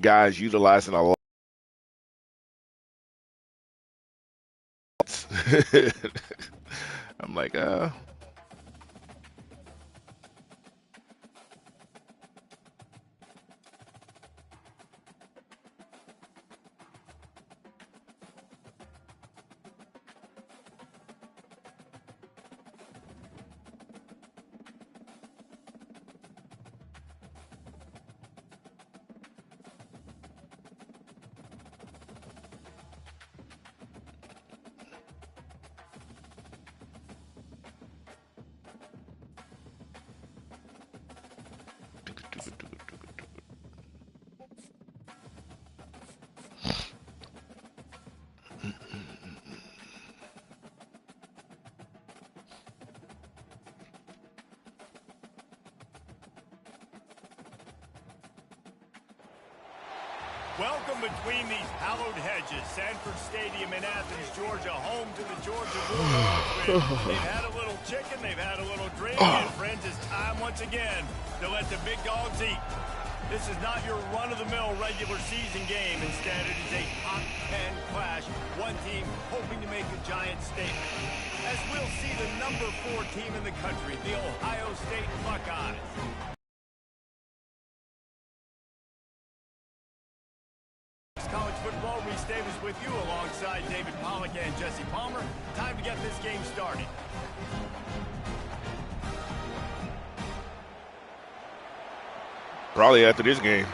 guys utilizing a lot. I'm like, Welcome between these hallowed hedges. Sanford Stadium in Athens, Georgia, home to the Georgia Bulldogs. They've had a little chicken, they've had a little drink, and friends, it's time once again to let the big dogs eat. This is not your run-of-the-mill regular season game. Instead, it is a top 10 clash. One team hoping to make a giant statement. As we'll see the number 4 team in the country, the Ohio State Buckeyes. College football, Reese Davis with you alongside David Pollack and Jesse Palmer. Time to get this game started. probably after this game.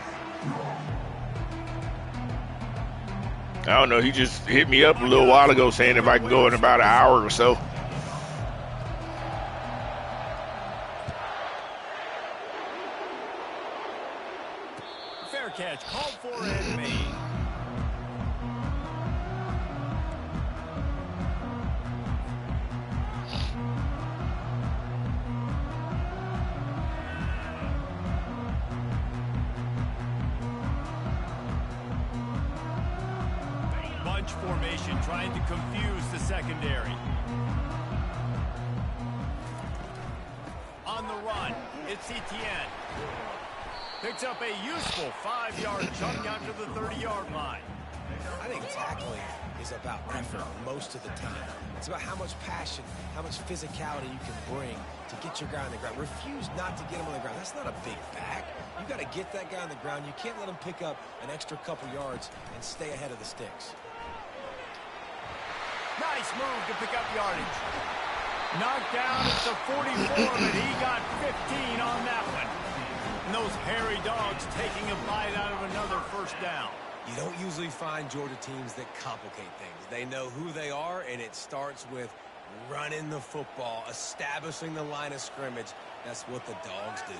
I don't know. He just hit me up a little while ago saying if I can go in about an hour or so. Fair catch, called for and made. Bunch formation trying to confuse the secondary. On the run, it's Kttn. Picks up a useful 5-yard chunk out to the 30-yard line. I think tackling is about effort most of the time. It's about how much passion, how much physicality you can bring to get your guy on the ground. Refuse not to get him on the ground. That's not a big back. You got to get that guy on the ground. You can't let him pick up an extra couple yards and stay ahead of the sticks. Nice move to pick up yardage. Knocked down at the 44, but he got 15 on that one. And those hairy dogs taking a bite out of another first down. You don't usually find Georgia teams that complicate things. They know who they are, and it starts with running the football, establishing the line of scrimmage. That's what the dogs do.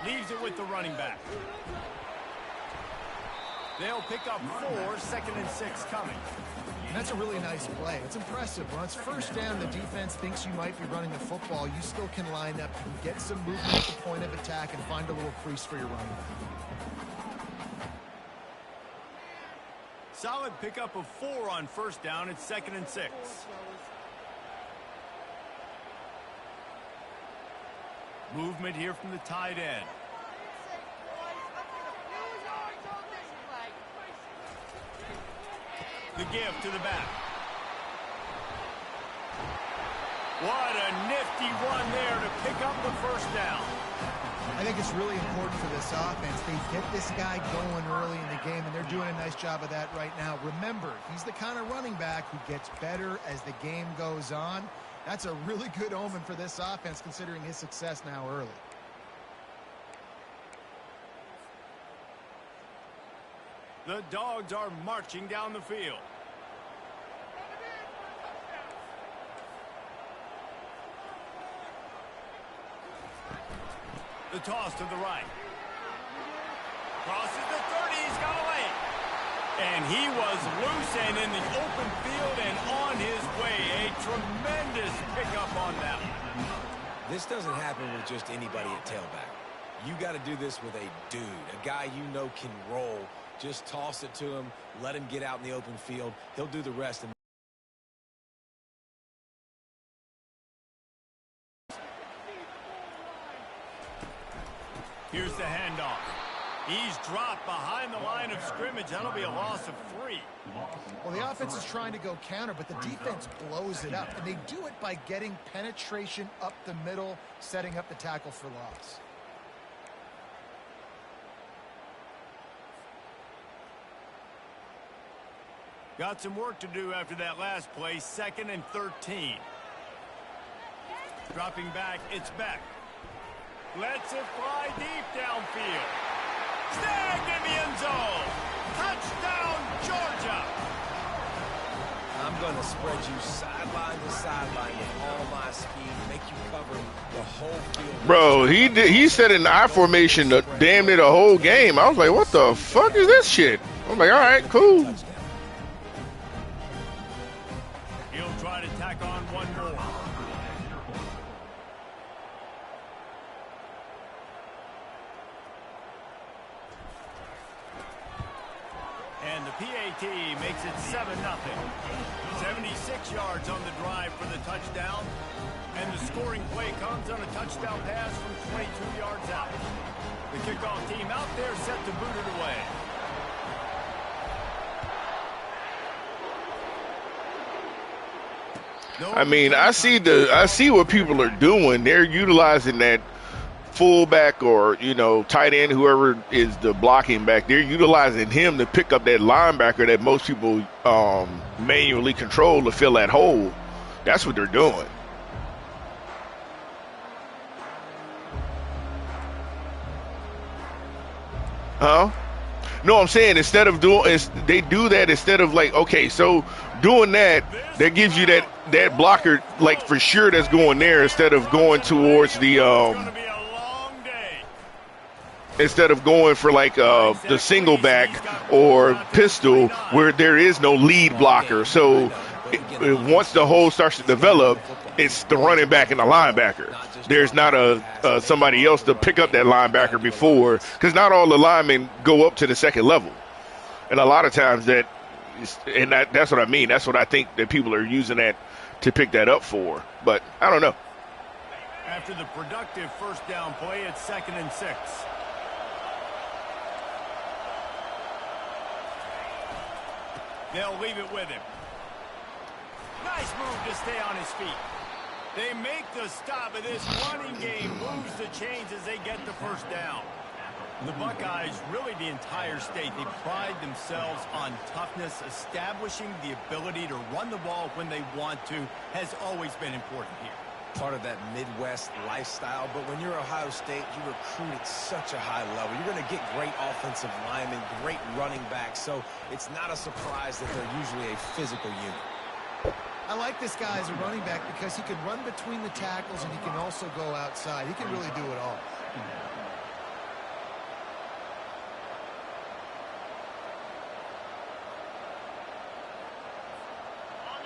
Leaves it with the running back. They'll pick up 4, 2nd and 6 coming. And that's a really nice play. It's impressive. When it's first down, the defense thinks you might be running the football. You still can line up and get some movement at the point of attack and find a little crease for your running back. Solid pickup of 4 on first down. It's 2nd and 6. Movement here from the tight end. The give to the back. What a nifty run there to pick up the first down. I think it's really important for this offense. They get this guy going early in the game, and they're doing a nice job of that right now. Remember, he's the kind of running back who gets better as the game goes on. That's a really good omen for this offense, considering his success now early. The dogs are marching down the field. The toss to the right. Crosses the 30. He's got away. And he was loose and in the open field and on his way. A tremendous pickup on that one. This doesn't happen with just anybody at tailback. You got to do this with a dude, a guy you know can roll. Just toss it to him, let him get out in the open field. He'll do the rest. Here's the handoff. He's dropped behind the line of scrimmage. That'll be a loss of 3. Well, the offense is trying to go counter, but the defense blows it up. And they do it by getting penetration up the middle, setting up the tackle for loss. Got some work to do after that last play. 2nd and 13. Dropping back, it's Beck. Lets it fly deep downfield. Snagged in the end zone. Touchdown, Georgia. I'm going to spread you sideline to sideline with all my speed, make you cover the whole field. Bro, he set in the I formation damn near the whole game. I was like, what the fuck is this shit? I'm like, all right, cool. He'll try to tack on one more. And the PAT makes it 7-0. 76 yards on the drive for the touchdown. And the scoring play comes on a touchdown pass from 22 yards out. The kickoff team out there set to boot it away. I mean, I see what people are doing. They're utilizing that fullback or, you know, tight end, whoever is the blocking back. They're utilizing him to pick up that linebacker that most people manually control to fill that hole. That's what they're doing. Huh? No, I'm saying instead of they do that instead of like, okay, so doing that gives you that blocker like for sure that's going there instead of going towards the instead of going for like the single back or pistol where there is no lead blocker. So once the hole starts to develop, it's the running back and the linebacker. There's not somebody else to pick up that linebacker before, because not all the linemen go up to the second level. And a lot of times that's what I mean. That's what I think that people are using that to pick that up for. But I don't know. After the productive first down play, it's 2nd and 6. They'll leave it with him. Nice move to stay on his feet. They make the stop, and this running game moves the chains as they get the first down. The Buckeyes, really the entire state, they pride themselves on toughness. Establishing the ability to run the ball when they want to has always been important here. Part of that Midwest lifestyle, but when you're Ohio State, you recruit at such a high level. You're going to get great offensive linemen, great running backs, so it's not a surprise that they're usually a physical unit. I like this guy as a running back because he can run between the tackles and he can also go outside. He can really do it all.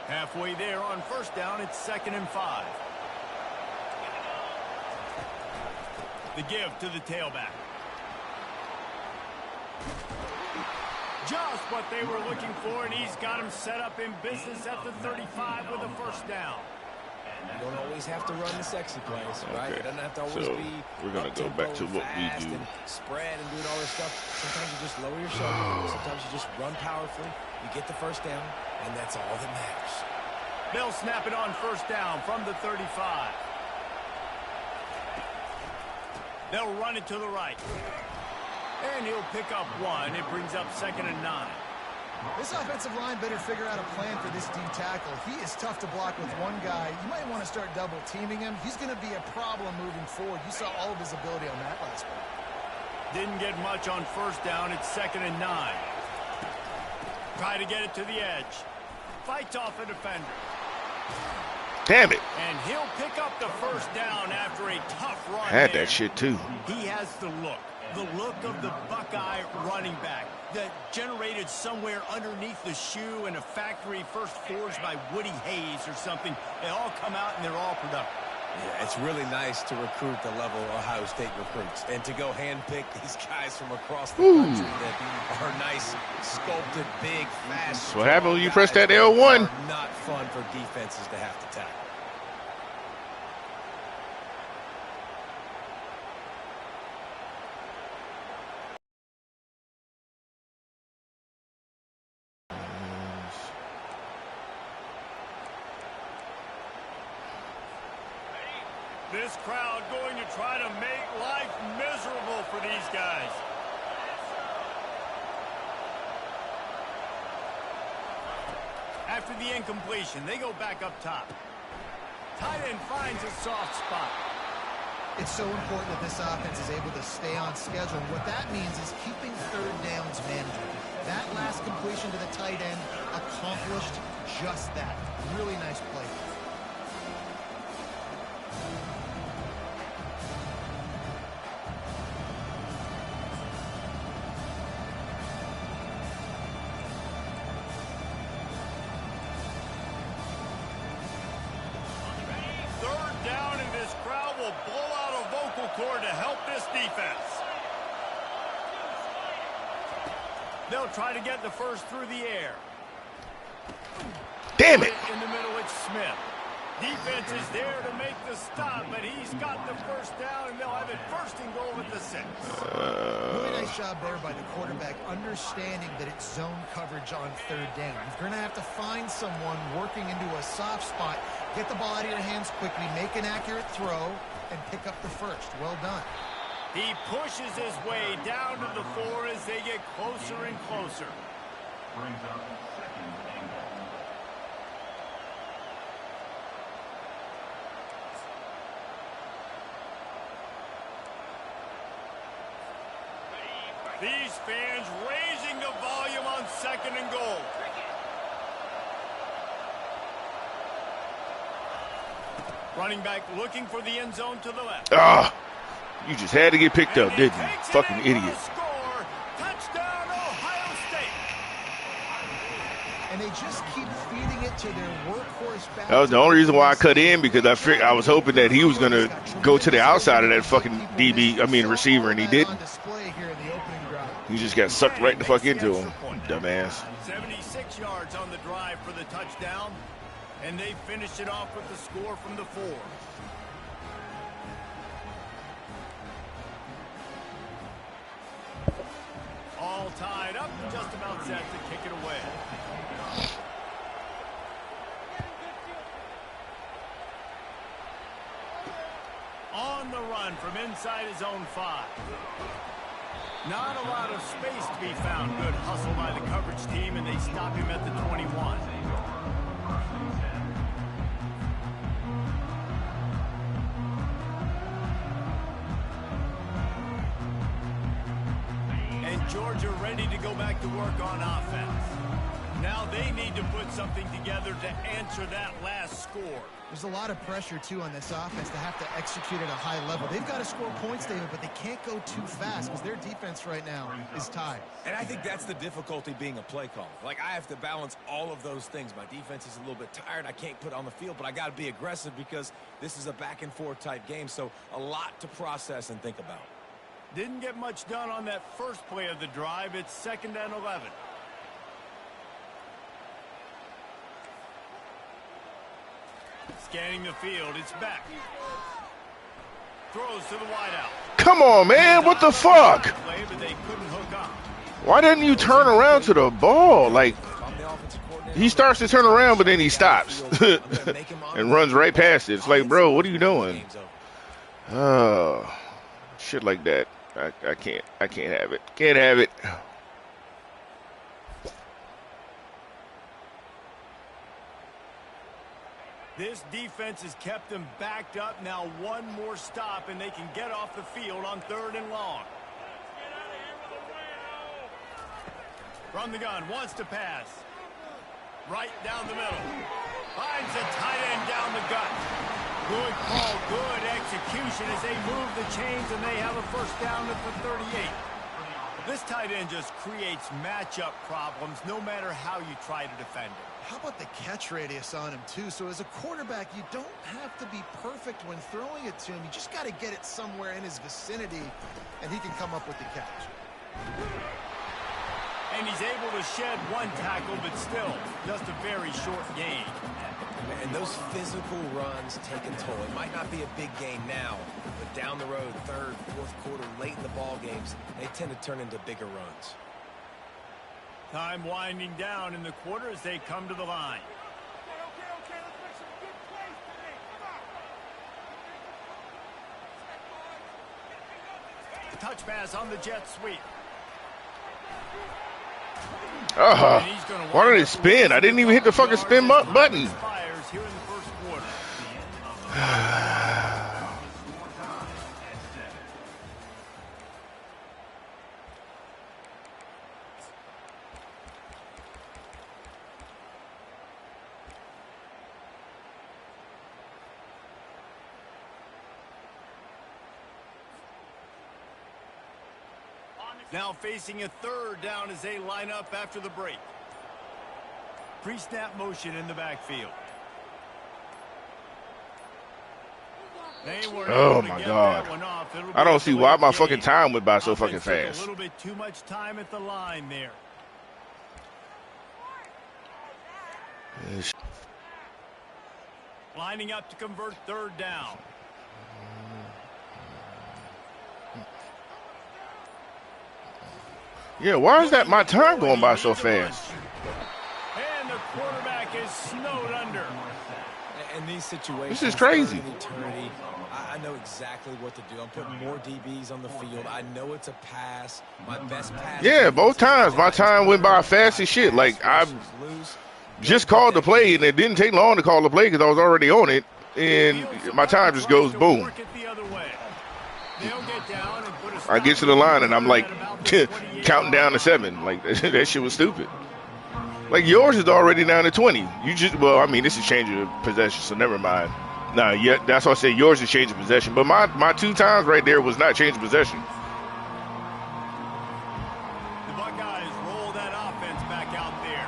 Halfway there on first down, it's 2nd and 5. The give to the tailback. Just what they were looking for, and he's got him set up in business at the 35 with a first down. You don't always have to run the sexy plays, right? Okay. It doesn't have to always be we're going to go back to what we do. And spread and doing all this stuff. Sometimes you just lower your shoulder. Sometimes you just run powerfully. You get the first down, and that's all that matters. They'll snap it on first down from the 35. They'll run it to the right. And he'll pick up 1. It brings up 2nd and 9. This offensive line better figure out a plan for this D tackle. He is tough to block with one guy. You might want to start double teaming him. He's going to be a problem moving forward. You saw all of his ability on that last one. Didn't get much on first down. It's 2nd and 9. Try to get it to the edge. Fights off a defender. Damn it. And he'll pick up the first down after a tough run. Had there. that shit too. He has the look of the Buckeye running back that generated somewhere underneath the shoe in a factory first forged by Woody Hayes or something. They all come out and they're all productive. Yeah, it's really nice to recruit the level Ohio State recruits and to go handpick these guys from across the country that are nice, sculpted, big, fast. That's what happened when you press that L1. Not fun for defenses to have to tackle. This crowd going to try to make life miserable for these guys. After the incompletion, they go back up top. Tight end finds a soft spot. It's so important that this offense is able to stay on schedule. And what that means is keeping third downs manageable. That last completion to the tight end accomplished just that. Really nice play. To help this defense. They'll try to get the first through the air. Damn it! In the middle, it's Smith. Defense is there to make the stop, but he's got the first down, and they'll have it first and goal at the 6. Really nice job there by the quarterback, understanding that it's zone coverage on third down. You're going to have to find someone working into a soft spot, get the ball out of your hands quickly, make an accurate throw, and pick up the first. Well done. He pushes his way down to the 4 as they get closer and closer. Brings up second and goal. These fans raising the volume on second and goal. Running back looking for the end zone to the left. You just had to get picked up, didn't you? Fucking idiot. Score. Touchdown, Ohio State. And they just keep feeding it to their workhorse back. That was the only reason why I cut in, because I was hoping that he was going to go to the outside of that fucking receiver, and he didn't. He just got sucked right the fuck into him, dumbass. 76 yards on the drive for the touchdown, and they finished it off with the score from the 4. All tied up, just about set to kick it away. On the run from inside his own 5. Not a lot of space to be found. Good hustle by the coverage team, and they stop him at the 21. And Georgia ready to go back to work on offense. Now they need to put something together to answer that last score. There's a lot of pressure, too, on this offense to have to execute at a high level. They've got to score points, David, but they can't go too fast because their defense right now is tied. And I think that's the difficulty being a play caller. Like, I have to balance all of those things. My defense is a little bit tired. I can't put on the field, but I got to be aggressive because this is a back-and-forth type game, so a lot to process and think about. Didn't get much done on that first play of the drive. It's 2nd and 11. Scanning the field, it's back. Throws to the wideout. Come on, man, what the fuck? Why didn't you turn around to the ball? Like, he starts to turn around, but then he stops and runs right past it. It's like, bro, what are you doing? Shit like that. I can't have it. Can't have it. This defense has kept them backed up. Now one more stop, and they can get off the field on 3rd and long. From the gun, wants to pass. Right down the middle. Finds a tight end down the gut. Good call, good execution as they move the chains, and they have a first down at the 38. This tight end just creates matchup problems no matter how you try to defend him. How about the catch radius on him, too? So as a quarterback, you don't have to be perfect when throwing it to him. You just got to get it somewhere in his vicinity, and he can come up with the catch. And he's able to shed one tackle, but still just a very short gain. And those physical runs take a toll. It might not be a big game now, but down the road, 3rd, 4th quarter, late in the ball games, they tend to turn into bigger runs. Time winding down in the quarter as they come to the line. Touch pass on the jet sweep. Why did it spin? I didn't even hit the fucking spin button. Now facing a third down as they line up after the break. Pre-snap motion in the backfield. Oh my God. I don't see why my fucking time went by so fucking fast. A little bit too much time at the line there. Lining up to convert third down. Yeah, why is that my time going by so fast? And the quarterback is snowed under. In these situations, this is crazy. Eternity, I know exactly what to do. I'm putting more DBs on the field. I know it's a pass. My best pass. Yeah, both times. My time went by fast as shit. Like, I just called the play, and it didn't take long to call the play because I was already on it. And my time just goes boom. I get to the line, and I'm like counting down to 7. Like, that shit was stupid. Like, yours is already down to 20. You just, well, I mean, this is change of possession, so never mind. Nah, yeah, that's why I said yours is change of possession. But my 2 times right there was not change of possession. The Buckeyes roll that offense back out there.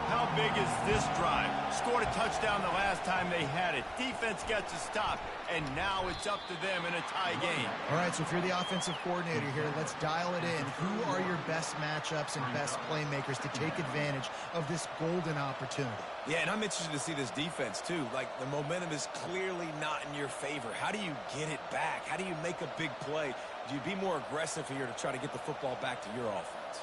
How big is this drive? Scored a touchdown the last time they had it. Defense gets a stop, and now it's up to them in a tie game. All right, so if you're the offensive coordinator here, let's dial it in. Who are your best matchups and best playmakers to take advantage of this golden opportunity? Yeah, and I'm interested to see this defense, too. Like, the momentum is clearly not in your favor. How do you get it back? How do you make a big play? Do you be more aggressive here to try to get the football back to your offense?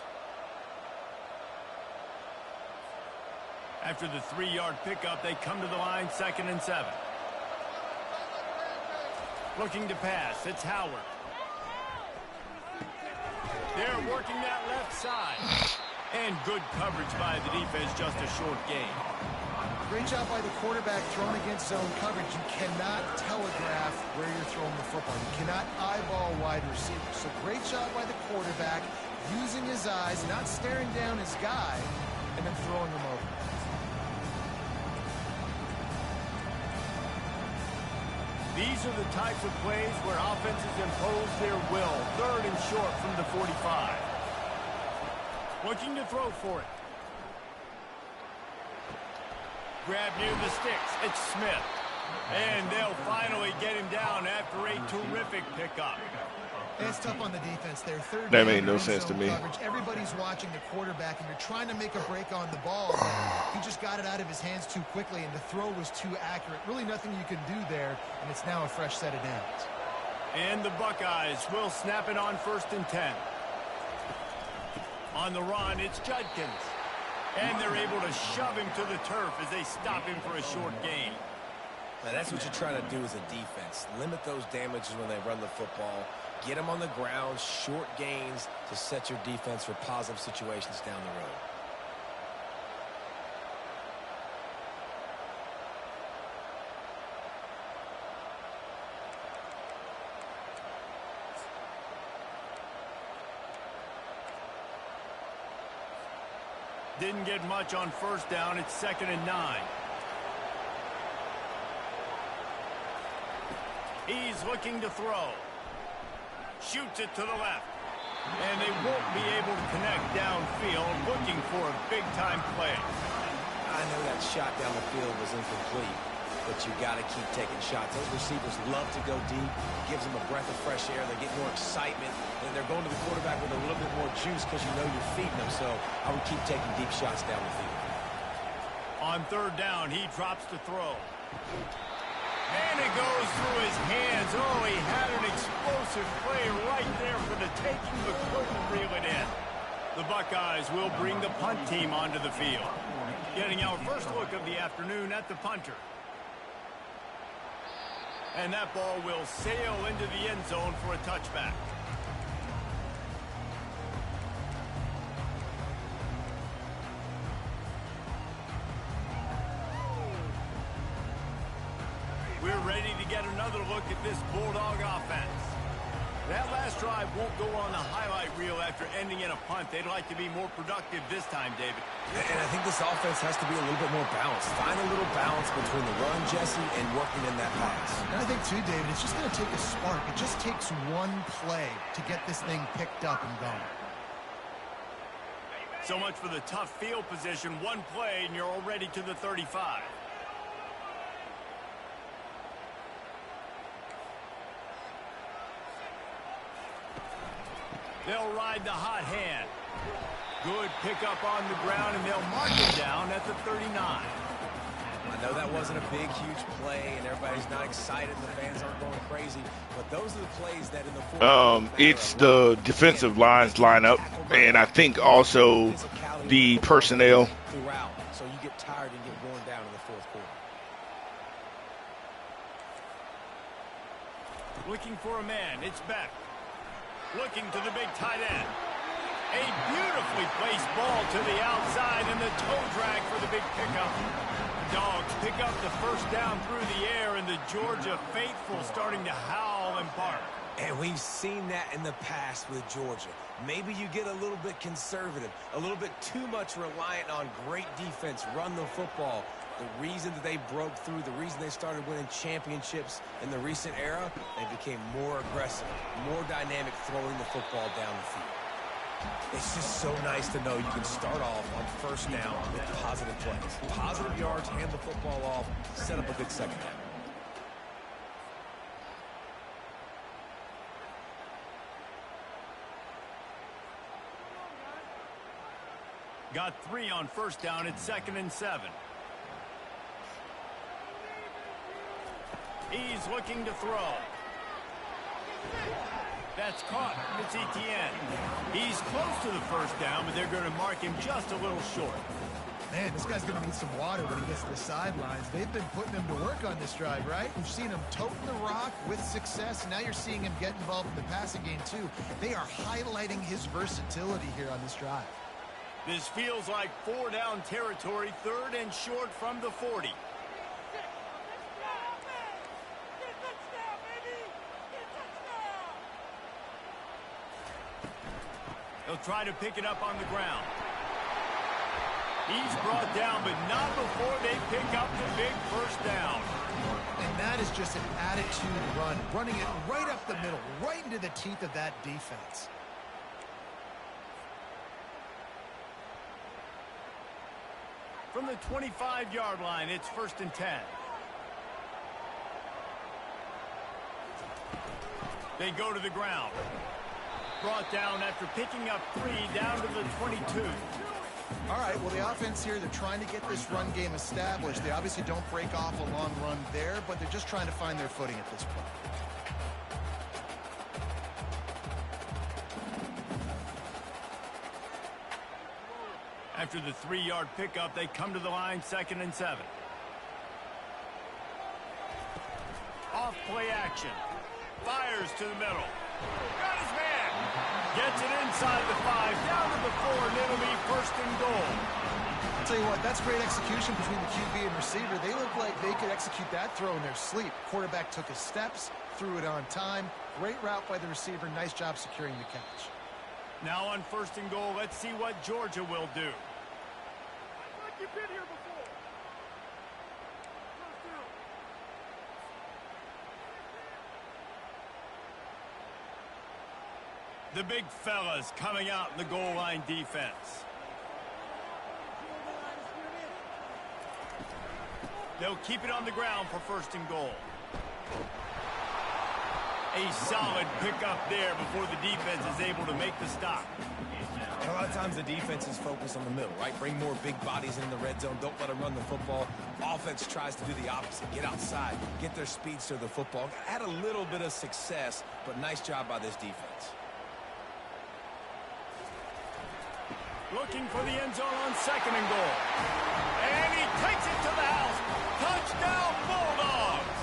After the 3-yard pickup, they come to the line, 2nd and 7. Looking to pass, it's Howard. They're working that left side. And good coverage by the defense, just a short gain. Great job by the quarterback thrown against zone coverage. You cannot telegraph where you're throwing the football. You cannot eyeball wide receivers. So great job by the quarterback, using his eyes, not staring down his guy, and then throwing him over. These are the types of plays where offenses impose their will. 3rd and short from the 45. Looking to throw for it. Grab near the sticks. It's Smith. And they'll finally get him down after a terrific pickup. And it's tough on the defense there. Third that made no sense to me. Coverage. Everybody's watching the quarterback, and you're trying to make a break on the ball. He just got it out of his hands too quickly, and the throw was too accurate. Really nothing you can do there, and it's now a fresh set of downs. And the Buckeyes will snap it on 1st and 10. On the run, it's Judkins. And they're able to shove him to the turf as they stop him for a short gain. Now, that's what you're trying to do as a defense. Limit those damages when they run the football. Get them on the ground, short gains to set your defense for positive situations down the road. Didn't get much on 1st down. It's 2nd and 9. He's looking to throw. Shoots it to the left. And they won't be able to connect downfield, looking for a big-time play. I know that shot down the field was incomplete, but you got to keep taking shots. Those receivers love to go deep. Gives them a breath of fresh air. They get more excitement. And they're going to the quarterback with a little bit more juice because you know you're feeding them. So I would keep taking deep shots down the field. On 3rd down, he drops to throw. And it goes through his hands. Oh, he had an explosive play right there for the taking, but couldn't reel it in. The Buckeyes will bring the punt team onto the field. Getting our first look of the afternoon at the punter. And that ball will sail into the end zone for a touchback. ready to get another look at this Bulldog offense. That last drive won't go on the highlight reel after ending in a punt. They'd like to be more productive this time, David. And I think this offense has to be a little bit more balanced. Find a little balance between the run, Jesse, and working in that pass. And I think, too, David, it's just going to take a spark. It just takes one play to get this thing picked up and going. So much for the tough field position. One play, and you're already to the 35. They'll ride the hot hand. Good pickup on the ground, and they'll mark it down at the 39. I know that wasn't a big, huge play, and everybody's not excited. The fans aren't going crazy, but those are the plays that in the fourth it's the defensive lines lineup, and I think also the personnel. Throughout, so you get tired and get worn down in the fourth quarter. Looking for a man, it's Beck. Looking to the big tight end. A beautifully placed ball to the outside and the toe drag for the big pickup. The Dogs pick up the first down through the air, and the Georgia faithful starting to howl and bark. And we've seen that in the past with Georgia. Maybe you get a little bit conservative, a little bit too much reliant on great defense, run the football. The reason that they broke through, the reason they started winning championships in the recent era, they became more aggressive, more dynamic throwing the football down the field. It's just so nice to know you can start off on first down with positive plays. Positive yards, hand the football off, set up a good second down. Got 3 on first down. It's 2nd and 7. He's looking to throw. That's caught. It's Kttn. He's close to the first down, but they're going to mark him just a little short. Man, this guy's going to need some water when he gets to the sidelines. They've been putting him to work on this drive, right? We've seen him toting the rock with success, and now you're seeing him get involved in the passing game, too. They are highlighting his versatility here on this drive. This feels like 4 down territory, 3rd and short from the 40. They'll try to pick it up on the ground. He's brought down, but not before they pick up the big first down. And that is just an attitude run, running it right up the middle, right into the teeth of that defense. From the 25-yard line, it's 1st and 10. They go to the ground. Brought down after picking up 3 down to the 22. All right, well, the offense here, they're trying to get this run game established. They obviously don't break off a long run there, but they're just trying to find their footing at this point. After the 3-yard pickup, they come to the line, 2nd and 7. Off play action. Fires to the middle. Got his man. Gets it inside the 5, down to the 4, and it'll be 1st and goal. I'll tell you what, that's great execution between the QB and receiver. They look like they could execute that throw in their sleep. Quarterback took his steps, threw it on time. Great route by the receiver. Nice job securing the catch. Now on 1st and goal, let's see what Georgia will do. You've been here before. The big fellas coming out in the goal line defense. They'll keep it on the ground for 1st and goal. A solid pickup there before the defense is able to make the stop. And a lot of times the defense is focused on the middle, right? Bring more big bodies in the red zone. Don't let them run the football. Offense tries to do the opposite. Get outside. Get their speeds to the football. Had a little bit of success, but nice job by this defense. Looking for the end zone on 2nd and goal. And he takes it to the house. Touchdown, Bulldogs!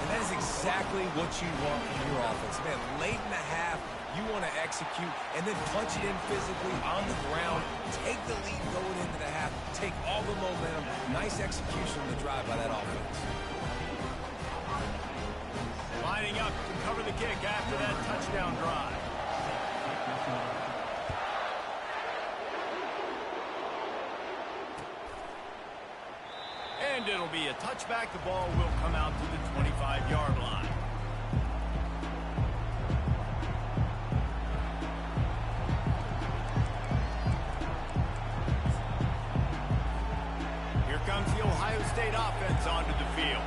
And that is exactly what you want from your offense. Man, late in the half, you want to execute and then punch it in physically on the ground. Take the lead going into the half. Take all the momentum. Nice execution on the drive by that offense. lining up to cover the kick after that touchdown drive. And it'll be a touchback. The ball will come out to the 25-yard line. Here comes the Ohio State offense onto the field.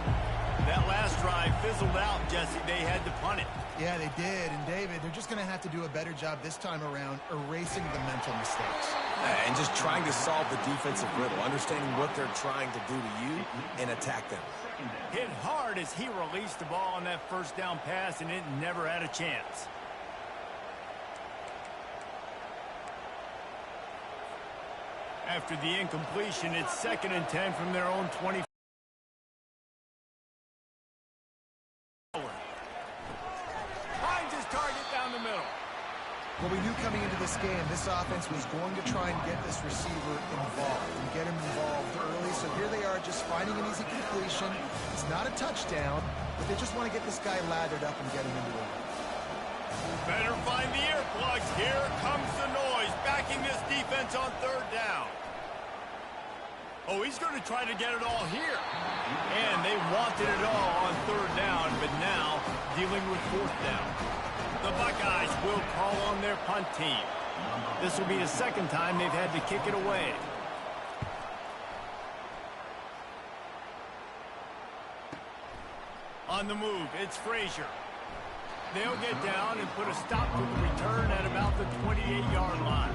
That last drive fizzled out, Jesse. They had to punt it. Yeah, they did. And, David, they're just going to have to do a better job this time around erasing the mental mistakes. And just trying to solve the defensive riddle, understanding what they're trying to do to you and attack them. Hit hard as he released the ball on that first down pass, and it never had a chance. After the incompletion, it's 2nd and 10 from their own 20. Finds his target down the middle. Well, we knew coming into this game, this offense was going to try and get this receiver involved and get him involved early. So here they are just finding an easy completion. It's not a touchdown, but they just want to get this guy lathered up and get him into it. Better find the earplugs. Here comes the noise, backing this defense on 3rd down. Oh, he's going to try to get it all here. And they wanted it all on 3rd down, but now dealing with 4th down. The Buckeyes will call on their punt team. This will be the 2nd time they've had to kick it away. On the move, it's Frazier. They'll get down and put a stop to the return at about the 28-yard line.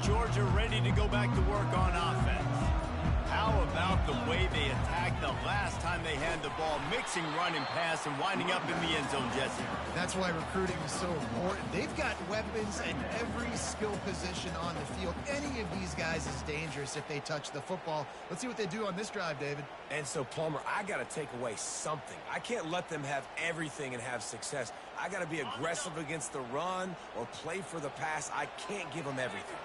Georgia ready to go back to work on offense. How about the way they attacked the last time they had the ball, mixing run and pass and winding up in the end zone, Jesse? That's why recruiting is so important. They've got weapons at every skill position on the field. Any of these guys is dangerous if they touch the football. Let's see what they do on this drive, David. And so, Palmer, I got to take away something. I can't let them have everything and have success. I got to be aggressive against the run or play for the pass. I can't give them everything.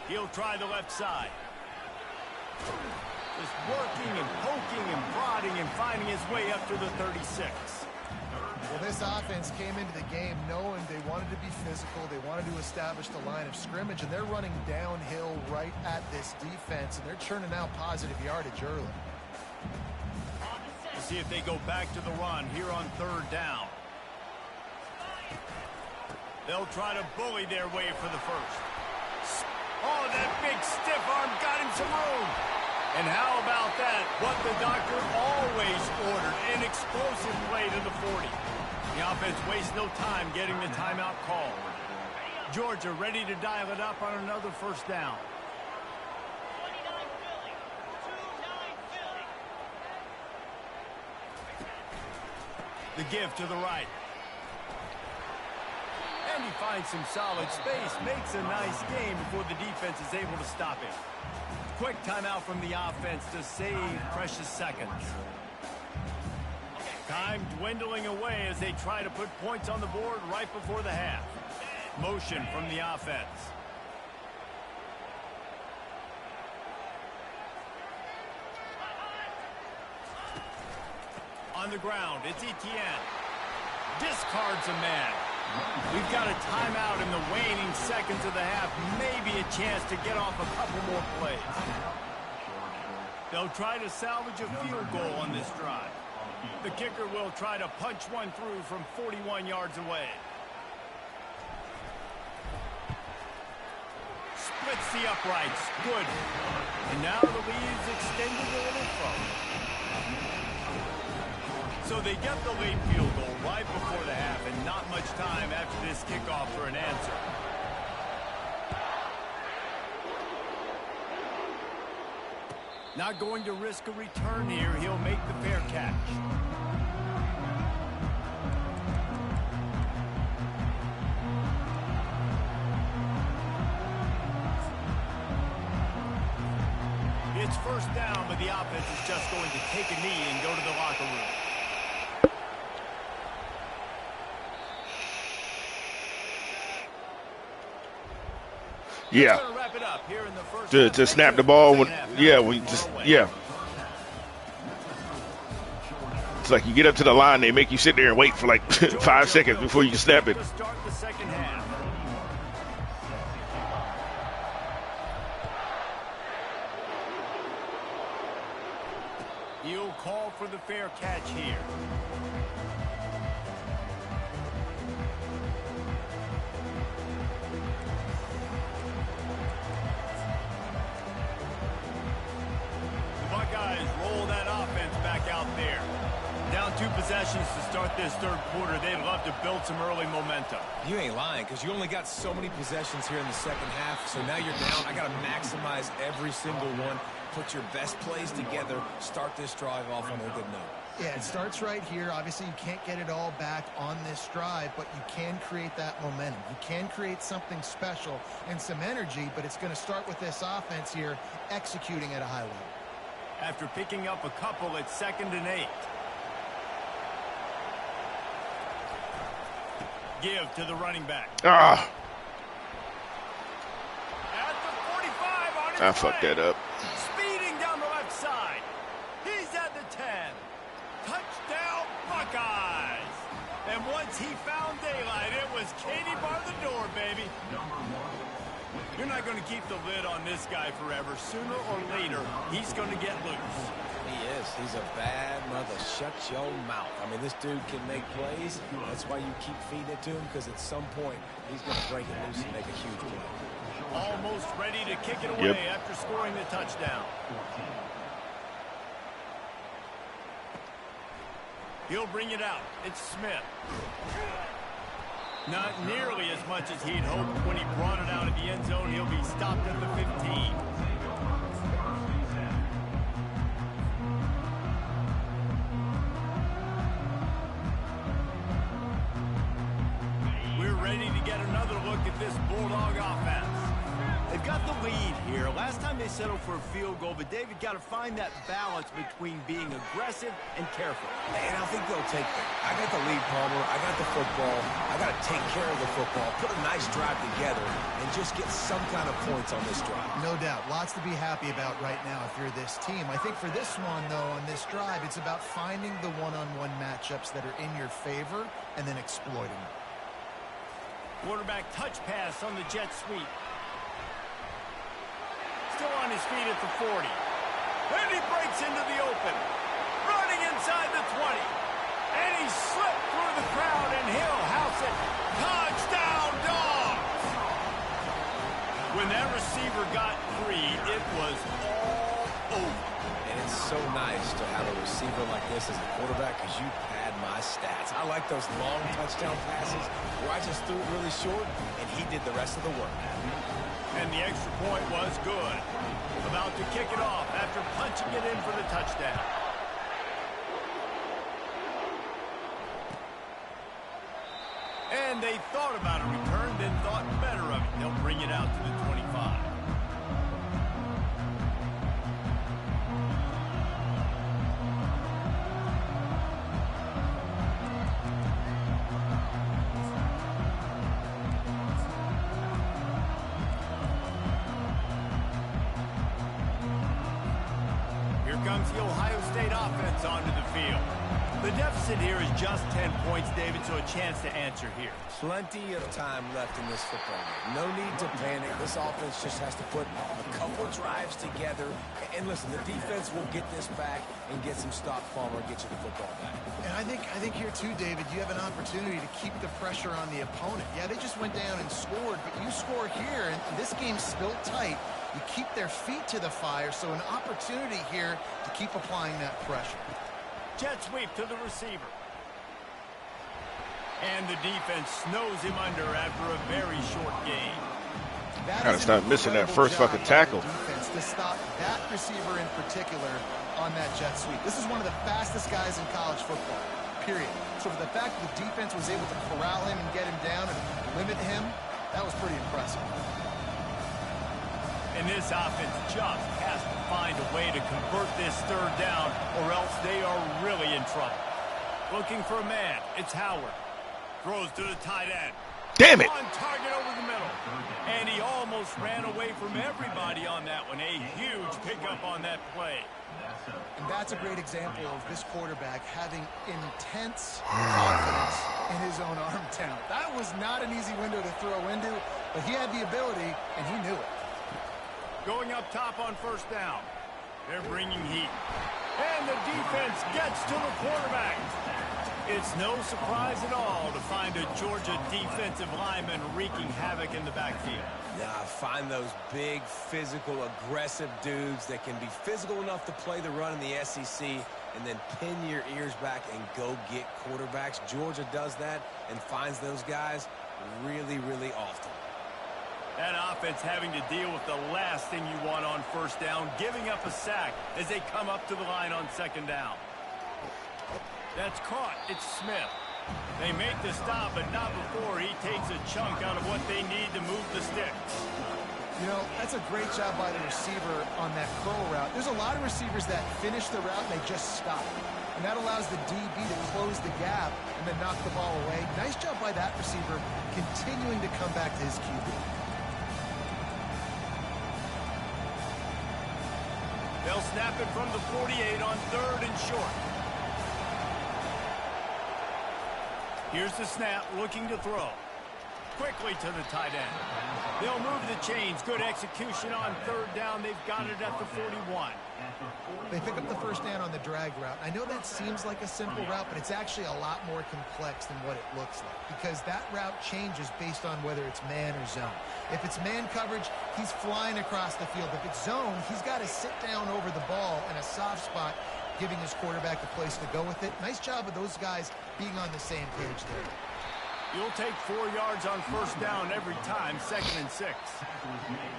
He'll try the left side. Just working and poking and prodding and finding his way up to the 36. Well, this offense came into the game knowing they wanted to be physical. They wanted to establish the line of scrimmage, and they're running downhill right at this defense, and they're churning out positive yardage early. We'll see if they go back to the run here on 3rd down. They'll try to bully their way for the first. Oh, that big stiff arm got him some room. And how about that? What the doctor always ordered, an explosive play to the 40. The offense wastes no time getting the timeout called. Georgia ready to dial it up on another 1st down. The give to the right. And he finds some solid space, makes a nice game before the defense is able to stop him. Quick timeout from the offense to save precious seconds. Time dwindling away as they try to put points on the board right before the half. Motion from the offense. On the ground, it's Kttn. Discards a man. We've got a timeout in the waning seconds of the half. Maybe a chance to get off a couple more plays. They'll try to salvage a field goal on this drive. The kicker will try to punch one through from 41 yards away. Splits the uprights. Good. And now the lead's extended a little further. So they get the late field goal right before the half, and not much time after this kickoff for an answer. Not going to risk a return here. He'll make the fair catch. It's first down, but the offense is just going to take a knee and go to the locker room. Yeah. To snap the ball when, yeah. It's like you get up to the line, they make you sit there and wait for like 5 seconds before you can snap it. Start the second half. He'll call for the fair catch here. Buckeyes roll that offense back out there. Down 2 possessions to start this third quarter. They'd love to build some early momentum. You ain't lying, because you only got so many possessions here in the second half. So now you're down. I got to maximize every single one. Put your best plays together. Start this drive off on a good note. Yeah, it starts right here. Obviously, you can't get it all back on this drive, but you can create that momentum. You can create something special and some energy, but it's going to start with this offense here executing at a high level. After picking up a couple, it's 2nd and 8. Give to the running back. Ah. At the 45 on his I fucked that up. Speeding down the left side. He's at the 10. Touchdown, Buckeyes. And once he found daylight, it was Katie bar the door, baby. You're not going to keep the lid on this guy forever. Sooner or later, he's going to get loose. He is. He's a bad mother. Shut your mouth. I mean, this dude can make plays. That's why you keep feeding it to him, because at some point, he's going to break it loose and make a huge play. Almost ready to kick it away after scoring the touchdown. He'll bring it out. It's Smith. Not nearly as much as he'd hoped when he brought it out of the end zone. He'll be stopped at the 15. We're ready to get another look at this Bulldog offense. They've got the lead here. Last time they settled for a field goal, but David got to find that balance between being aggressive and careful. And I think they'll take it. I got the lead, Palmer. I got the football. I got to take care of the football, put a nice drive together, and just get some kind of points on this drive. No doubt. Lots to be happy about right now if you're this team. I think for this one, though, on this drive, it's about finding the one-on-one matchups that are in your favor and then exploiting them. Quarterback touch pass on the jet sweep. Still on his feet at the 40. And he breaks into the open. Running inside the 20. And he slipped through the crowd, and he'll house it. Touchdown, Dogs! When that receiver got free, it was all over. And it's so nice to have a receiver like this as a quarterback, because you pad my stats. I like those long touchdown passes where I just threw it really short, and he did the rest of the work. And the extra point was good. About to kick it off after punching it in for the touchdown. And they thought about a return, then thought better of it. They'll bring it out to the 25. Comes the Ohio State offense onto the field. The deficit here is just 10 points, David, so a chance to answer here. Plenty of time left in this football game. No need to panic. This offense just has to put a couple drives together. And listen, the defense will get this back and get some stops, Palmer, and get you the football back. And I think here too, David, you have an opportunity to keep the pressure on the opponent. Yeah, they just went down and scored, but you score here, and this game's still tight. You keep their feet to the fire, so an opportunity here to keep applying that pressure. Jet sweep to the receiver. And the defense snows him under after a very short game. Gotta stop missing that first fucking tackle. Defense to stop that receiver in particular on that jet sweep. This is one of the fastest guys in college football, period. So for the fact that the defense was able to corral him and get him down and limit him, that was pretty impressive. And this offense just has to find a way to convert this third down, or else they are really in trouble. Looking for a man. It's Howard. Throws to the tight end. Damn it. On target over the middle. And he almost ran away from everybody on that one. A huge pickup on that play. And that's a great example of this quarterback having intense confidence in his own arm talent. That was not an easy window to throw into, but he had the ability, and he knew it. Going up top on first down. They're bringing heat. And the defense gets to the quarterback. It's no surprise at all to find a Georgia defensive lineman wreaking havoc in the backfield. Nah, find those big, physical, aggressive dudes that can be physical enough to play the run in the SEC and then pin your ears back and go get quarterbacks. Georgia does that and finds those guys really, really often. That offense having to deal with the last thing you want on first down, giving up a sack as they come up to the line on second down. That's caught. It's Smith. They make the stop, but not before he takes a chunk out of what they need to move the sticks. You know, that's a great job by the receiver on that curl route. There's a lot of receivers that finish the route and they just stop. And that allows the DB to close the gap and then knock the ball away. Nice job by that receiver continuing to come back to his QB. They'll snap it from the 48 on third and short. Here's the snap, looking to throw. Quickly to the tight end. They'll move the chains. Good execution on third down. They've got it at the 41. They pick up the first down on the drag route. I know that seems like a simple route, but it's actually a lot more complex than what it looks like because that route changes based on whether it's man or zone. If it's man coverage, he's flying across the field. If it's zone, he's got to sit down over the ball in a soft spot, giving his quarterback a place to go with it. Nice job of those guys being on the same page there. You'll take 4 yards on first down every time, 2nd and 6.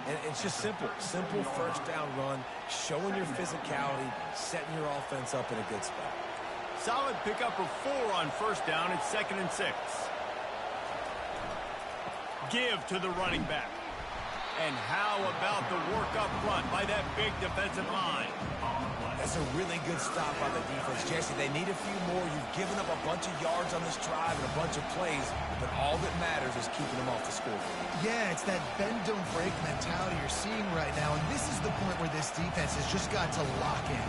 And it's just simple. Simple first down run, showing your physicality, setting your offense up in a good spot. Solid pickup of 4 on first down. It's 2nd and 6. Give to the running back. And how about the work up front by that big defensive line? That's a really good stop by the defense. Jesse, they need a few more. You've given up a bunch of yards on this drive and a bunch of plays, but all that matters is keeping them off the scoreboard. Yeah, it's that bend, don't break mentality you're seeing right now, and this is the point where this defense has just got to lock in.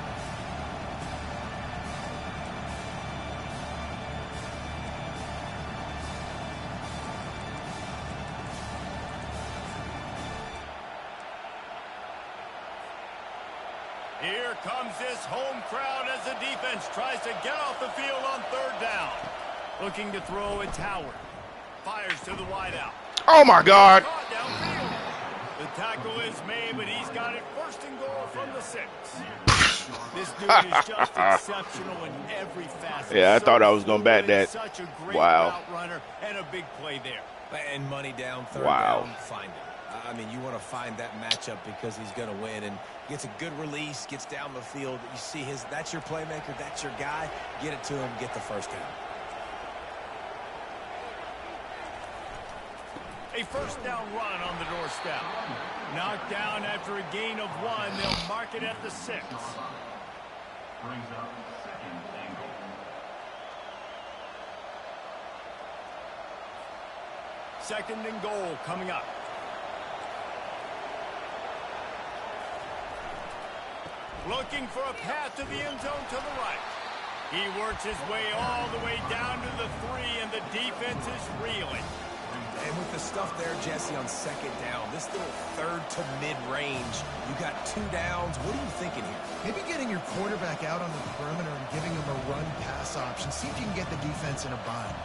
Here comes this home crowd as the defense tries to get off the field on third down. Looking to throw, it's Howard. Fires to the wideout. Oh, my God. Caught downfield. The tackle is made, but he's got it 1st and goal from the 6. This dude is just exceptional in every facet. Yeah, I thought I was going to bat that. Such a great Wow. route runner and a big play there. And money down, third Wow. down, find it. I mean, you want to find that matchup because he's going to win and gets a good release, gets down the field. You see that's your playmaker, that's your guy. Get it to him, get the first down. A first down run on the doorstep. Knocked down after a gain of 1. They'll mark it at the 6. Brings up 2nd and goal. 2nd and goal coming up. Looking for a path to the end zone to the right. He works his way all the way down to the 3, and the defense is reeling. And with the stuff there, Jesse, on 2nd down, this little third to mid-range, you got 2 downs. What are you thinking here? Maybe getting your quarterback out on the perimeter and giving him a run-pass option. See if you can get the defense in a bind.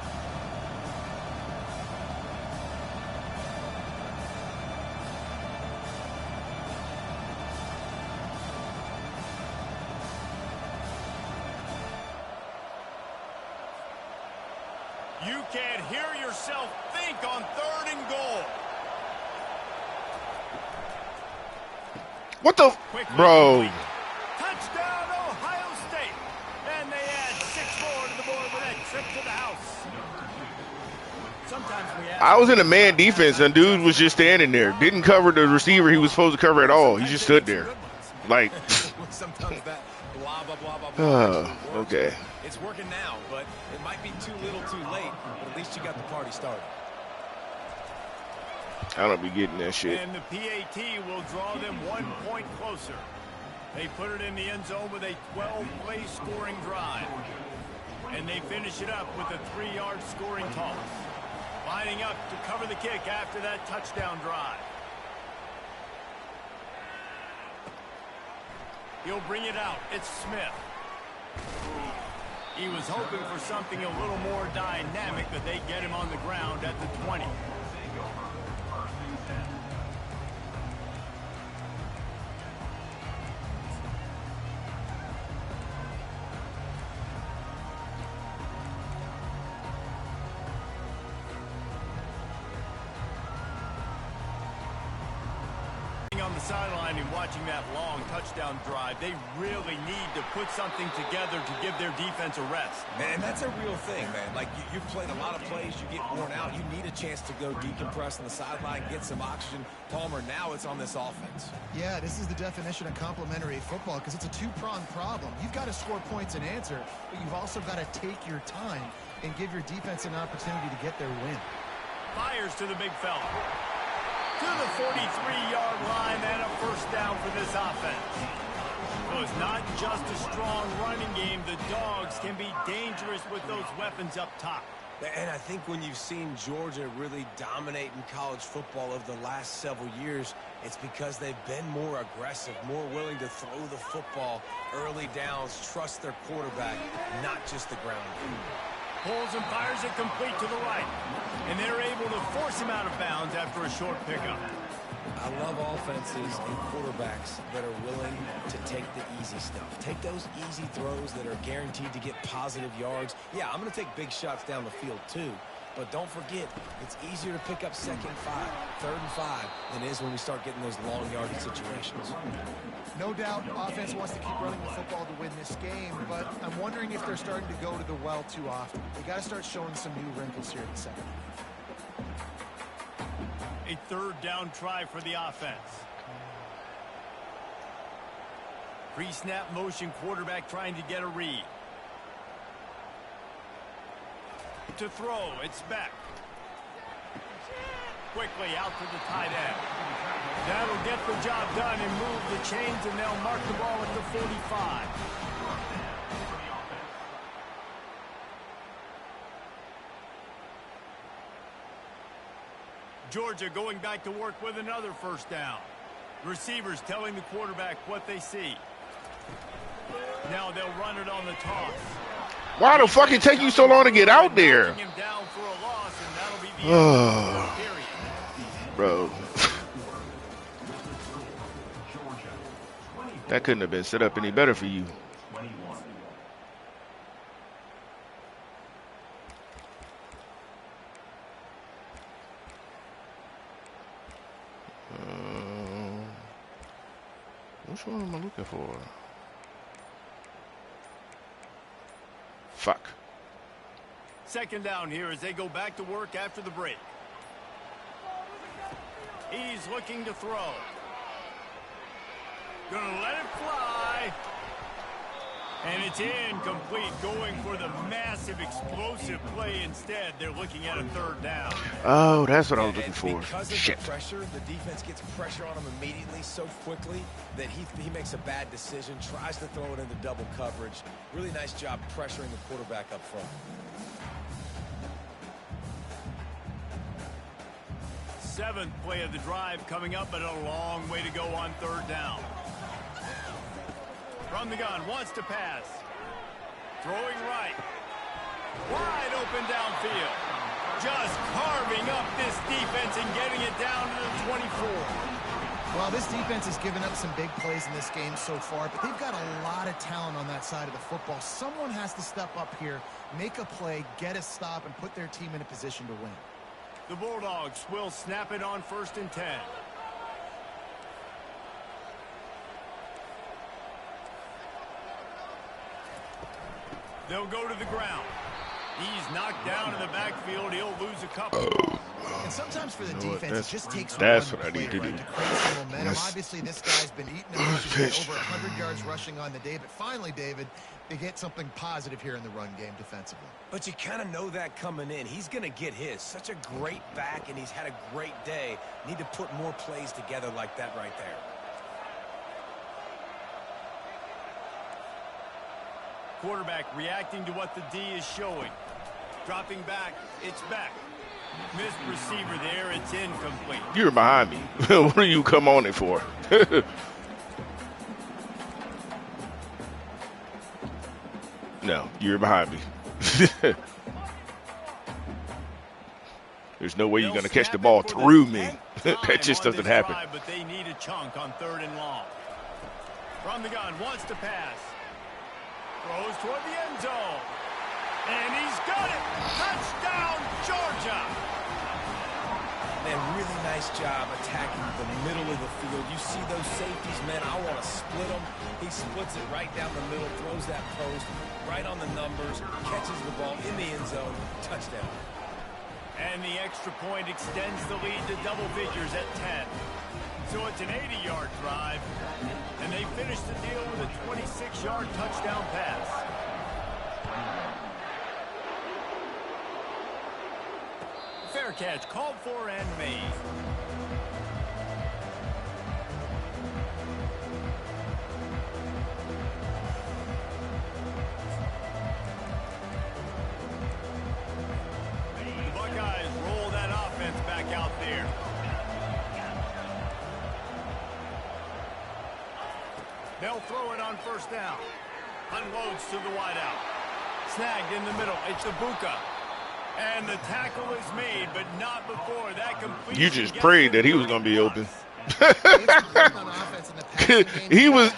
You can't hear yourself think on 3rd and goal. What the? Quickly Bro. complete. Touchdown, Ohio State. And they add 6 more to the board with that trip to the house. I was in a man defense, and dude was just standing there. Didn't cover the receiver he was supposed to cover at all. He just stood there. Like, sometimes that blah, blah, blah, blah, blah. Okay. It's working now, but it might be too little too late. But at least you got the party started. I don't be getting that shit. And the PAT will draw them 1 point closer. They put it in the end zone with a 12-play scoring drive. And they finish it up with a 3-yard scoring toss. Lining up to cover the kick after that touchdown drive. He'll bring it out. It's Smith. He was hoping for something a little more dynamic, but they get him on the ground at the 20. On the sideline and watching that long touchdown drive, they really need to put something together to give their defense a rest. Man, that's a real thing, man. Like, you've played a lot of plays, you get worn out, you need a chance to go decompress on the sideline, get some oxygen. Palmer, now it's on this offense. Yeah, this is the definition of complementary football because it's a two-pronged problem. You've got to score points and answer, but you've also got to take your time and give your defense an opportunity to get their win. Fires to the big fella. To the 43-yard line and a first down for this offense. So it's not just a strong running game. The Dogs can be dangerous with those weapons up top. And I think when you've seen Georgia really dominate in college football over the last several years, it's because they've been more aggressive, more willing to throw the football early downs, trust their quarterback, not just the ground game. Pulls and fires it complete to the right. And they're able to force him out of bounds after a short pickup. I love offenses and quarterbacks that are willing to take the easy stuff. Take those easy throws that are guaranteed to get positive yards. Yeah, I'm going to take big shots down the field too. But don't forget, it's easier to pick up 2nd and 5, 3rd and 5 than it is when we start getting those long yardage situations. No doubt, offense wants to keep running the football to win this game, but I'm wondering if they're starting to go to the well too often. They got to start showing some new wrinkles here in the second. A 3rd down try for the offense. Pre-snap motion, quarterback trying to get a read. To throw, it's back. Quickly out to the tight end. That'll get the job done and move the chains, and they'll mark the ball at the 45. Georgia going back to work with another first down. Receivers telling the quarterback what they see. Now they'll run it on the toss. Why the fuck it take you so long to get out there? Bro. That couldn't have been set up any better for you. Which one am I looking for? Fuck. 2nd down here as they go back to work after the break. He's looking to throw. Gonna let it fly. And it's incomplete, going for the massive explosive play instead. They're looking at a 3rd down. Oh, that's what I was looking for. Because Shit. of the pressure, the defense gets pressure on him immediately so quickly that he makes a bad decision, tries to throw it into double coverage. Really nice job pressuring the quarterback up front. 7th play of the drive coming up, but a long way to go on 3rd down. From the gun, wants to pass. Throwing right. Wide open downfield. Just carving up this defense and getting it down to the 24. Well, this defense has given up some big plays in this game so far, but they've got a lot of talent on that side of the football. Someone has to step up here, make a play, get a stop, and put their team in a position to win. The Bulldogs will snap it on 1st and 10. They'll go to the ground. He's knocked down in the backfield. He'll lose a couple. And sometimes for the defense, it just takes that's one what I play, need to right, do. to create some momentum. Obviously, this guy's been eating them up. He's got over 100 yards rushing on the day. But finally, David, they get something positive here in the run game defensively. But you kind of know that coming in. He's going to get his. Such a great back, and he's had a great day. Need to put more plays together like that right there. Quarterback reacting to what the D is showing. Dropping back, it's back. Missed receiver there, it's incomplete. You're behind me. What do you come on it for? No, you're behind me. There's no way you're going to catch the ball through me. That just doesn't happen. But they need a chunk on 3rd and long. From the gun, wants to pass. Throws toward the end zone. And he's got it. Touchdown, Georgia. Man, really nice job attacking the middle of the field. You see those safeties, man, I want to split them. He splits it right down the middle, throws that post, right on the numbers, catches the ball in the end zone, touchdown. And the extra point extends the lead to double figures at 10. So it's an 80-yard drive, and they finish the deal with a 26-yard touchdown pass. Fair catch called for and made. The Buckeyes roll that offense back out there. They'll throw it on 1st down. Unloads to the wideout. Snagged in the middle. It's Ibuka. And the tackle is made, but not before that completion. You just prayed that he was going to be open. He was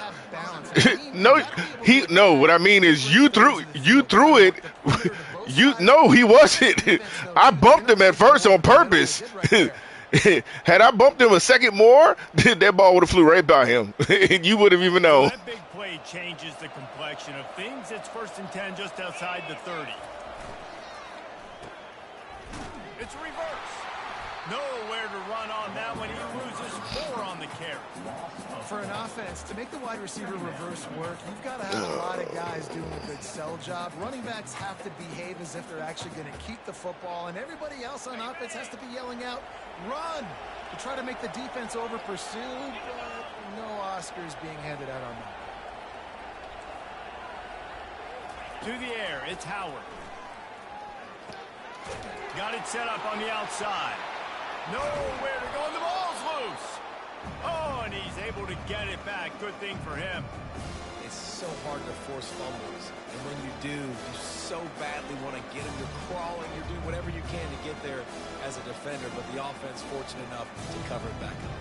no, what I mean is you threw it. No, he wasn't. I bumped him at first on purpose. Had I bumped him a second more, that ball would have flew right by him. And you would have even known. That big play changes the complexion of things. It's 1st and 10 just outside the 30. It's reverse. Nowhere to run on that one. He loses 4 on the carry. For an offense, to make the wide receiver reverse work, you've got to have a lot of guys doing a good sell job. Running backs have to behave as if they're actually going to keep the football, and everybody else on offense has to be yelling out, run, to try to make the defense over-pursue, but no Oscars being handed out on that. To the air, it's Howard. Got it set up on the outside. Nowhere to go, and the ball's loose. Oh, and he's able to get it back. Good thing for him. It's so hard to force fumbles. And when you do, you so badly want to get them. You're crawling. You're doing whatever you can to get there as a defender. But the offense fortunate enough to cover it back up.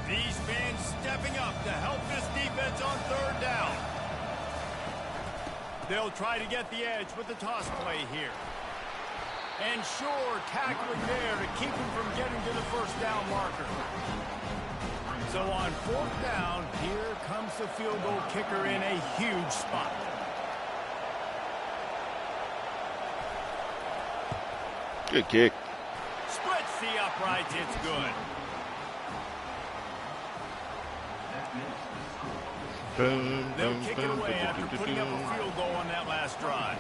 These fans stepping up to help this defense on 3rd down. They'll try to get the edge with the toss play here. And sure, tackling there to keep him from getting to the 1st down marker. So on 4th down, here comes the field goal kicker in a huge spot. Good kick. Splits the uprights, it's good. They'll kick it away after putting up a field goal on that last drive.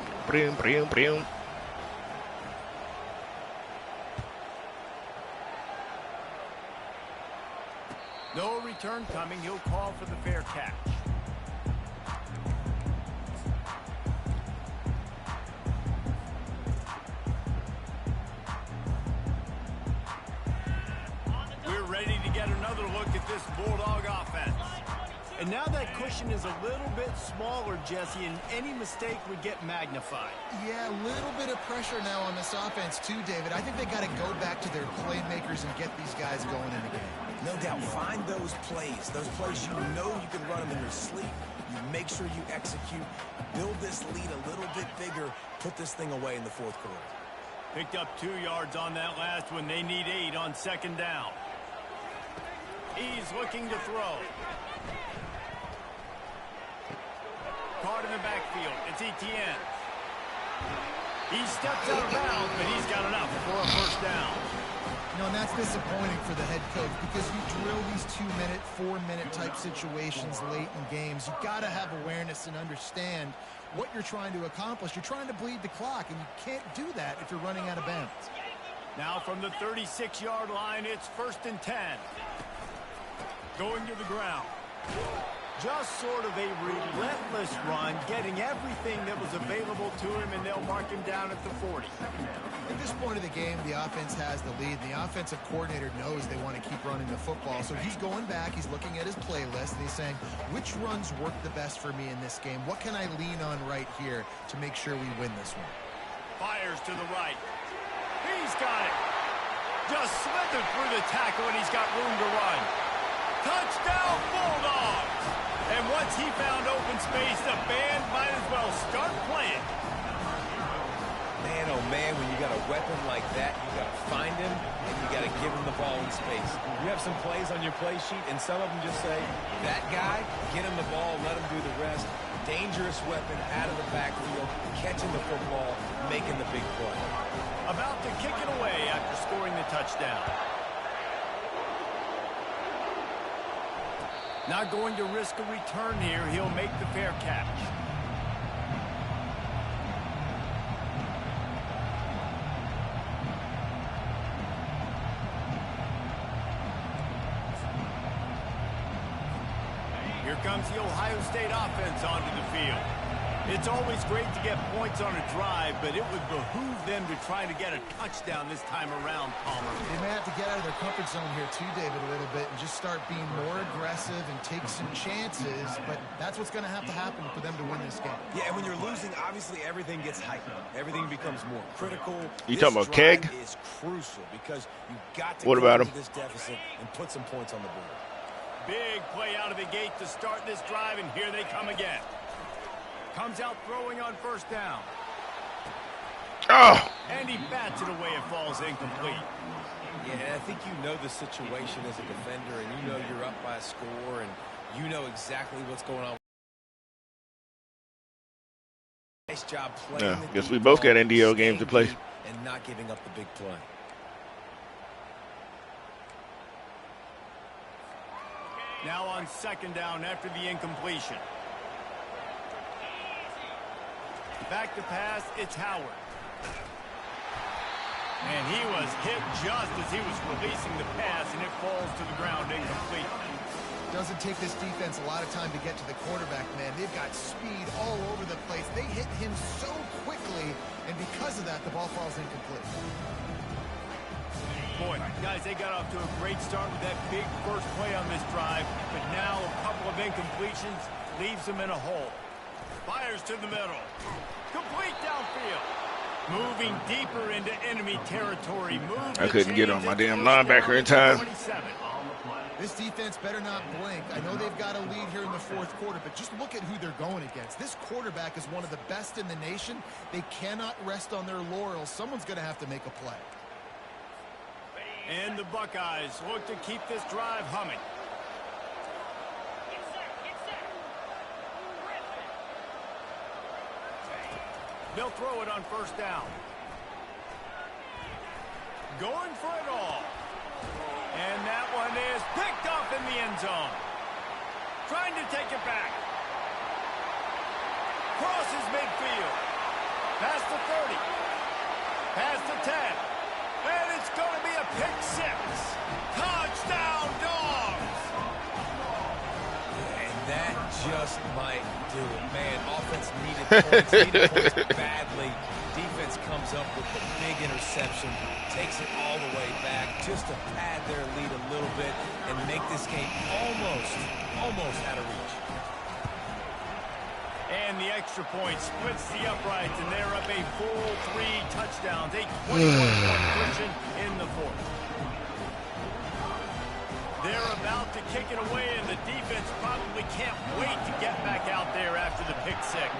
No return coming. He'll call for the fair catch. We're ready to get another look at this Bulldog offense. And now that cushion is a little bit smaller, Jesse, and any mistake would get magnified. Yeah, a little bit of pressure now on this offense too, David. I think they got to go back to their playmakers and get these guys going in the game. No doubt, find those plays you know you can run them in your sleep. You make sure you execute, build this lead a little bit bigger, put this thing away in the 4th quarter. Picked up 2 yards on that last one. They need 8 on 2nd down. He's looking to throw. start in the backfield. It's Kttn. He steps out of bounds, but he's got enough for a first down. You know, and that's disappointing for the head coach because you drill these 2-minute, 4-minute type situations late in games. You've got to have awareness and understand what you're trying to accomplish. You're trying to bleed the clock, and you can't do that if you're running out of bounds. Now from the 36-yard line, it's 1st and 10. Going to the ground. Just sort of a relentless run, getting everything that was available to him, and they'll mark him down at the 40. At this point of the game, the offense has the lead. The offensive coordinator knows they want to keep running the football, so he's going back, he's looking at his playlist, and he's saying, which runs work the best for me in this game? What can I lean on right here to make sure we win this one? Fires to the right. He's got it. Just slithered through the tackle, and he's got room to run. Touchdown, Bulldogs! And once he found open space, the band might as well start playing. Man, oh man, when you got a weapon like that, you got to find him, and you got to give him the ball in space. You have some plays on your play sheet, and some of them just say, that guy, get him the ball, let him do the rest. Dangerous weapon out of the backfield, catching the football, making the big play. About to kick it away after scoring the touchdown. Not going to risk a return here. He'll make the fair catch. Here comes the Ohio State offense onto the field. It's always great to get points on a drive, but it would behoove them to try to get a touchdown this time around, Palmer. They may have to get out of their comfort zone here too, David, a little bit, and just start being more aggressive and take some chances, but that's what's going to have to happen for them to win this game. Yeah, and when you're losing, obviously everything gets heightened. Everything becomes more critical. You talking about Keg? Is crucial because you've got to what about him? This deficit and put some points on the board. Big play out of the gate to start this drive, and here they come again. Comes out throwing on first down. Oh! And he bats it away. It falls incomplete. Yeah, and I think you know the situation as a defender, and you know you're up by a score, and you know exactly what's going on. Nice job playing. Yeah, guess we both got NDL games to play. And not giving up the big play. Now on second down after the incompletion. Back to pass, it's Howard. And he was hit just as he was releasing the pass, and it falls to the ground incomplete. Doesn't take this defense a lot of time to get to the quarterback, man. They've got speed all over the place. They hit him so quickly, and because of that, the ball falls incomplete. Boy, guys, they got off to a great start with that big first play on this drive, but now a couple of incompletions leaves them in a hole. Fires to the middle. Complete downfield. Moving deeper into enemy territory. I couldn't get on my damn linebacker in time. 27. This defense better not blink. I know they've got a lead here in the fourth quarter, but just look at who they're going against. This quarterback is one of the best in the nation. They cannot rest on their laurels. Someone's going to have to make a play. And the Buckeyes look to keep this drive humming. They'll throw it on first down. Going for it all. And that one is picked off in the end zone. Trying to take it back. Crosses midfield. Past the 30. Past the 10. And it's going to be a pick six. Touchdown, Dogs! And that just might do it. Man, offense needed points badly. Defense comes up with the big interception, takes it all the way back just to pad their lead a little bit and make this game almost out of reach. And the extra point splits the uprights, and they're up a full 3 touchdowns. A 21-point cushion in the fourth. They're about to kick it away, and the defense probably can't wait to get back out there after the pick six.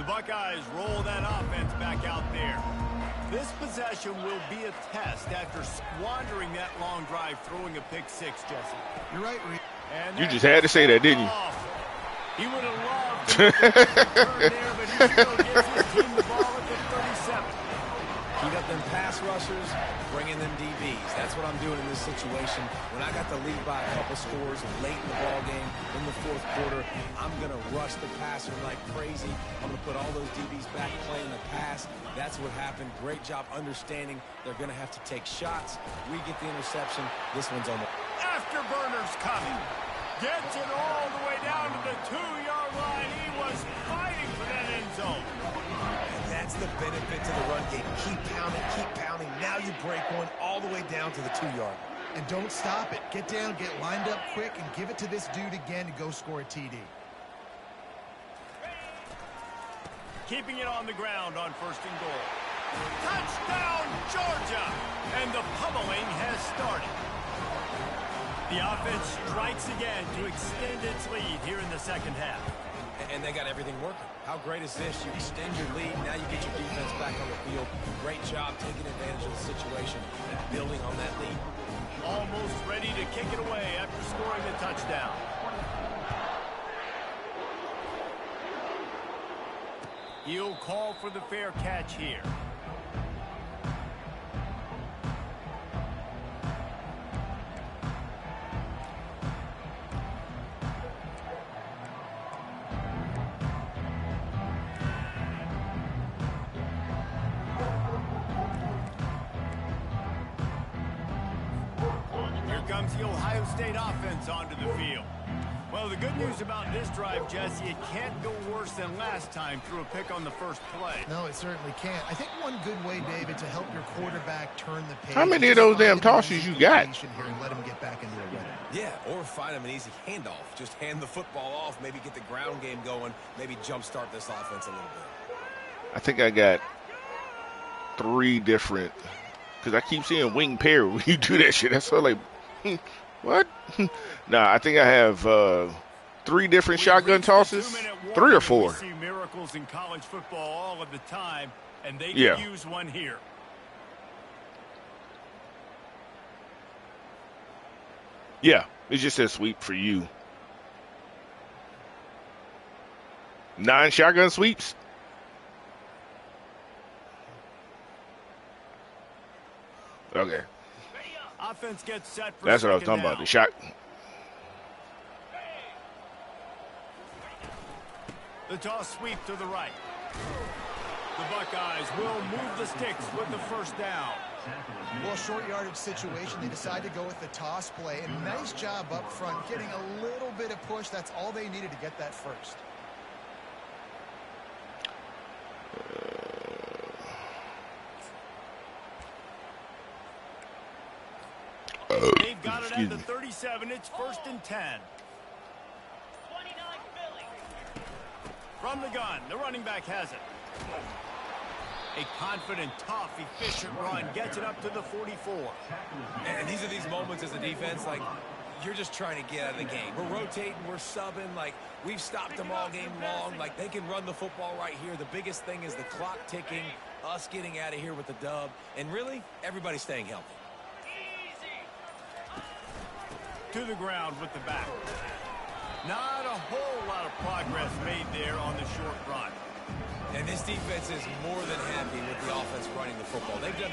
The Buckeyes roll that offense back out there. This possession will be a test after squandering that long drive, throwing a pick six, Jesse. You're right, Reed. You just had to say that, didn't you? He would have loved to turn there, but he still gives his team the ball at the 37. Keep up them pass rushers, bring in them DBs. That's what I'm doing in this situation. When I got the lead by a couple scores late in the ball game, in the fourth quarter, I'm going to rush the passer like crazy. I'm going to put all those DBs back playing the pass. That's what happened. Great job understanding they're going to have to take shots. We get the interception. This one's on the... Afterburner's coming. Gets it all the way down to the 2-yard line. He was fighting for that end zone. And that's the benefit to the run game. Keep pounding. Now you break one all the way down to the 2-yard. And don't stop it. Get down, get lined up quick, and give it to this dude again to go score a TD. Keeping it on the ground on 1st and goal. Touchdown, Georgia! And the pummeling has started. The offense strikes again to extend its lead here in the second half. And they got everything working. How great is this? You extend your lead. Now you get your defense back on the field. Great job taking advantage of the situation and building on that lead. Almost ready to kick it away after scoring the touchdown. He'll call for the fair catch here. Comes the Ohio State offense onto the field. Well, the good news about this drive, Jesse, it can't go worse than last time through a pick on the first play. No, it certainly can't. I think one good way, David, to help your quarterback turn the page. How many of those damn tosses you got? Here and let him get back into a rhythm. Yeah, or find him an easy handoff. Just hand the football off, maybe get the ground game going, maybe jumpstart this offense a little bit. I think I got 3 different, because I keep seeing wing pair when you do that shit. That's so like, what? Nah, I think I have 3 different shotgun tosses, 3 or 4. We see miracles in college football all of the time, and they Yeah. can use one here. Yeah, it's just a sweep for you. 9 shotgun sweeps. Okay. Offense gets set for That's what I was second talking about. down. The shot. The toss sweep to the right. The Buckeyes will move the sticks with the first down. Well, short yardage situation, they decide to go with the toss play. And nice job up front, getting a little bit of push. That's all they needed to get that first. They've got it at the 37. It's 1st and 10. From the gun, the running back has it. A confident, tough, efficient run gets it up to the 44. And these are these moments as a defense, like, you're just trying to get out of the game. We're rotating, we're subbing, like, we've stopped them all game long. Like, they can run the football right here. The biggest thing is the clock ticking, us getting out of here with the dub, and really, everybody staying healthy. To the ground with the back. Not a whole lot of progress made there on the short run. And this defense is more than happy with the offense running the football. They've done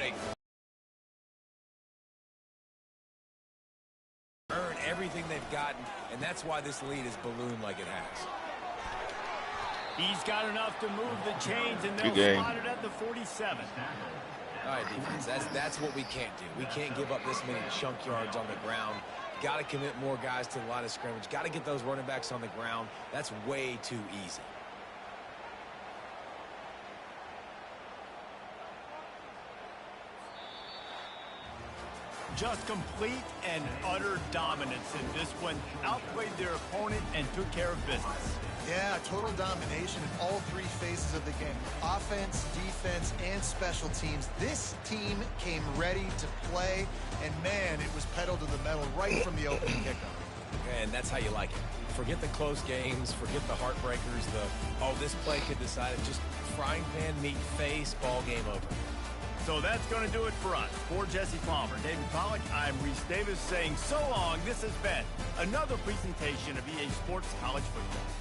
earn everything they've gotten, and that's why this lead is ballooned like it has. He's got enough to move the chains, and they'll spot it at the 47. All right, defense, that's what we can't do. We can't give up this many chunk yards on the ground. Got to commit more guys to the line of scrimmage. Got to get those running backs on the ground. That's way too easy. Just complete and utter dominance in this one. Outplayed their opponent and took care of business. Yeah, total domination in all 3 phases of the game. Offense, defense, and special teams. This team came ready to play, and man, it was pedal to the metal right from the opening kickoff. And that's how you like it. Forget the close games, forget the heartbreakers, oh, this play could decide it. Just frying pan meet face, ball game over. So that's going to do it for us. For Jesse Palmer, David Pollack, I'm Reese Davis saying so long. This has been another presentation of EA Sports College Football.